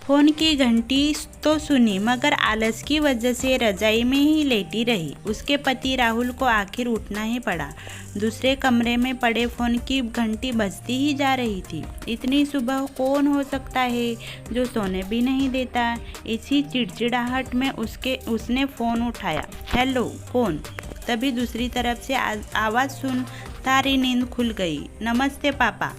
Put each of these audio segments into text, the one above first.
Phone की घंटी तो सुनी मगर आलस की वजह से रजाई में ही लेटी रही। उसके पति राहुल को आखिर उठना ही पड़ा। दूसरे कमरे में पड़े फ़ोन की घंटी बजती ही जा रही थी। इतनी सुबह कौन हो सकता है जो सोने भी नहीं देता। इसी चिड़चिड़ाहट में उसने फ़ोन उठाया। हेलो, कौन? तभी दूसरी तरफ से आवाज़ सुन सारी नींद खुल गई। नमस्ते पापा।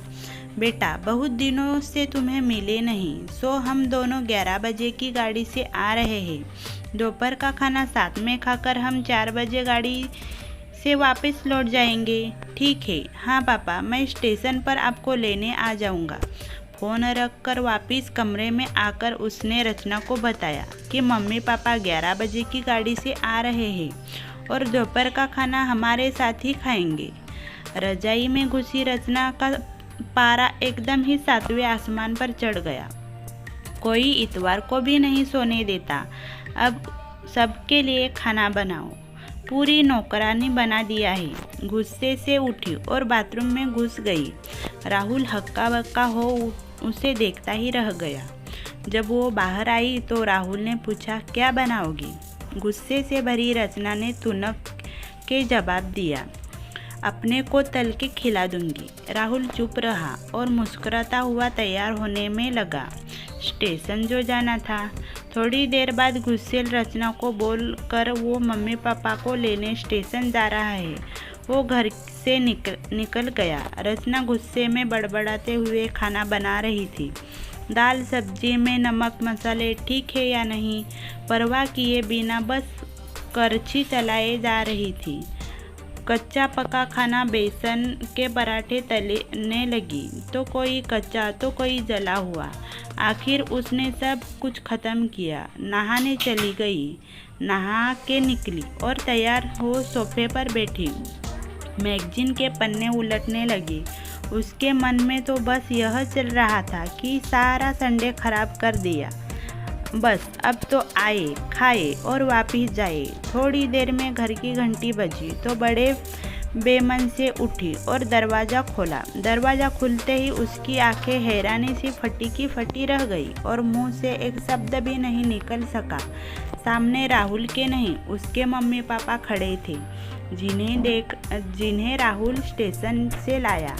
बेटा, बहुत दिनों से तुम्हें मिले नहीं, सो हम दोनों 11 बजे की गाड़ी से आ रहे हैं। दोपहर का खाना साथ में खाकर हम 4 बजे गाड़ी से वापस लौट जाएंगे। ठीक है। हाँ पापा, मैं स्टेशन पर आपको लेने आ जाऊंगा। फ़ोन रख कर वापस कमरे में आकर उसने रचना को बताया कि मम्मी पापा 11 बजे की गाड़ी से आ रहे हैं और दोपहर का खाना हमारे साथ ही खाएंगे। रजाई में घुसी रचना का पारा एकदम ही 7वें आसमान पर चढ़ गया। कोई इतवार को भी नहीं सोने देता। अब सबके लिए खाना बनाओ। पूरी नौकरानी बना दिया है। गुस्से से उठी और बाथरूम में घुस गई। राहुल हक्का बक्का हो उसे देखता ही रह गया। जब वो बाहर आई तो राहुल ने पूछा, क्या बनाओगी? गुस्से से भरी रचना ने तुनक के जवाब दिया, अपने को तल के खिला दूंगी। राहुल चुप रहा और मुस्कुराता हुआ तैयार होने में लगा। स्टेशन जो जाना था। थोड़ी देर बाद गुस्सेल रचना को बोल कर वो मम्मी पापा को लेने स्टेशन जा रहा है। वो घर से निकल गया। रचना गुस्से में बड़बड़ाते हुए खाना बना रही थी। दाल सब्जी में नमक मसाले ठीक है या नहीं परवाह किए बिना बस करछी चलाए जा रही थी। कच्चा पका खाना बेसन के पराठे तलने लगी, तो कोई कच्चा तो कोई जला हुआ। आखिर उसने सब कुछ ख़त्म किया। नहाने चली गई। नहा के निकली और तैयार हो सोफे पर बैठी मैगजीन के पन्ने उलटने लगी। उसके मन में तो बस यह चल रहा था कि सारा संडे खराब कर दिया। बस अब तो आए, खाए और वापिस जाए। थोड़ी देर में घर की घंटी बजी तो बड़े बेमन से उठी और दरवाज़ा खोला। दरवाज़ा खुलते ही उसकी आंखें हैरानी से फटी की फटी रह गई और मुंह से एक शब्द भी नहीं निकल सका। सामने राहुल के नहीं, उसके मम्मी पापा खड़े थे, जिन्हें राहुल स्टेशन से लाया।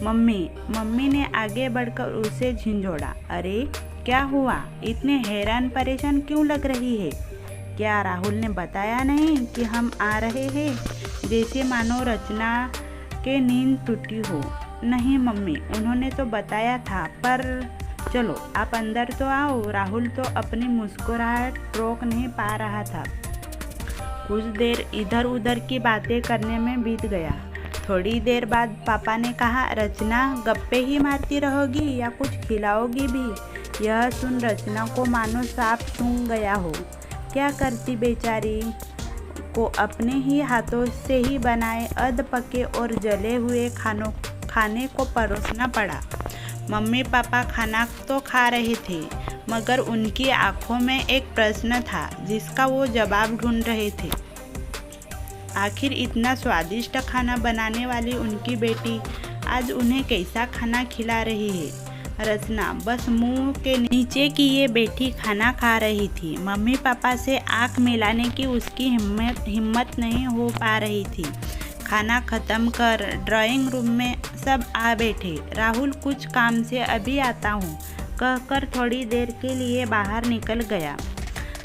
मम्मी ने आगे बढ़कर उसे झिंझोड़ा। अरे क्या हुआ? इतने हैरान परेशान क्यों लग रही है? क्या राहुल ने बताया नहीं कि हम आ रहे हैं? जैसे मानो रचना के नींद टूटी हो। नहीं मम्मी, उन्होंने तो बताया था, पर चलो आप अंदर तो आओ। राहुल तो अपनी मुस्कुराहट रोक नहीं पा रहा था। कुछ देर इधर उधर की बातें करने में बीत गया। थोड़ी देर बाद पापा ने कहा, रचना गप्पे ही मारती रहोगी या कुछ खिलाओगी भी? यह सुन रचना को मानो सांप सूंघ गया हो। क्या करती बेचारी को अपने ही हाथों से ही बनाए अध पके और जले हुए खाने को परोसना पड़ा। मम्मी पापा खाना तो खा रहे थे मगर उनकी आंखों में एक प्रश्न था जिसका वो जवाब ढूंढ रहे थे। आखिर इतना स्वादिष्ट खाना बनाने वाली उनकी बेटी आज उन्हें कैसा खाना खिला रही है। रचना बस मुंह के नीचे की ये बेटी खाना खा रही थी। मम्मी पापा से आंख मिलाने की उसकी हिम्मत नहीं हो पा रही थी। खाना ख़त्म कर ड्राइंग रूम में सब आ बैठे। राहुल कुछ काम से अभी आता हूँ कहकर थोड़ी देर के लिए बाहर निकल गया।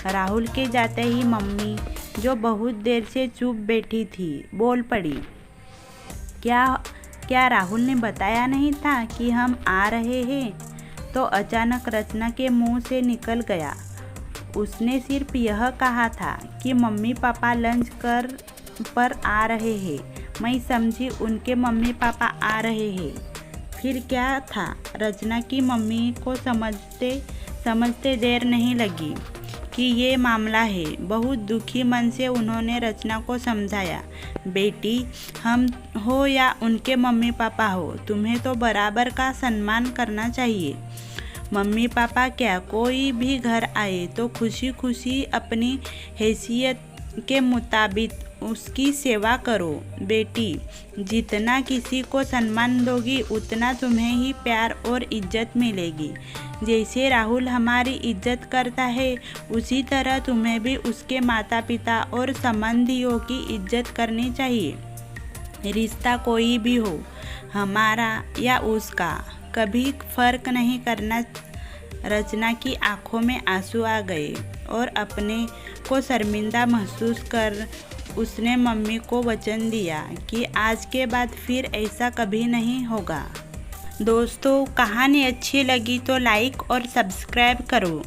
राहुल के जाते ही मम्मी, जो बहुत देर से चुप बैठी थी, बोल पड़ी, क्या राहुल ने बताया नहीं था कि हम आ रहे हैं? तो अचानक रचना के मुंह से निकल गया, उसने सिर्फ यह कहा था कि मम्मी पापा लंच पर आ रहे हैं। मैं समझी उनके मम्मी पापा आ रहे हैं। फिर क्या था? रचना की मम्मी को समझते देर नहीं लगी कि ये मामला है। बहुत दुखी मन से उन्होंने रचना को समझाया, बेटी, हम हो या उनके मम्मी पापा हो, तुम्हें तो बराबर का सम्मान करना चाहिए। मम्मी पापा क्या, कोई भी घर आए तो खुशी खुशी अपनी हैसियत के मुताबिक उसकी सेवा करो। बेटी, जितना किसी को सम्मान दोगी उतना तुम्हें ही प्यार और इज्जत मिलेगी। जैसे राहुल हमारी इज्जत करता है उसी तरह तुम्हें भी उसके माता पिता और संबंधियों की इज्जत करनी चाहिए। रिश्ता कोई भी हो, हमारा या उसका, कभी फर्क नहीं करना। रचना की आंखों में आंसू आ गए और अपने को शर्मिंदा महसूस कर उसने मम्मी को वचन दिया कि आज के बाद फिर ऐसा कभी नहीं होगा। दोस्तों, कहानी अच्छी लगी तो लाइक और सब्सक्राइब करो।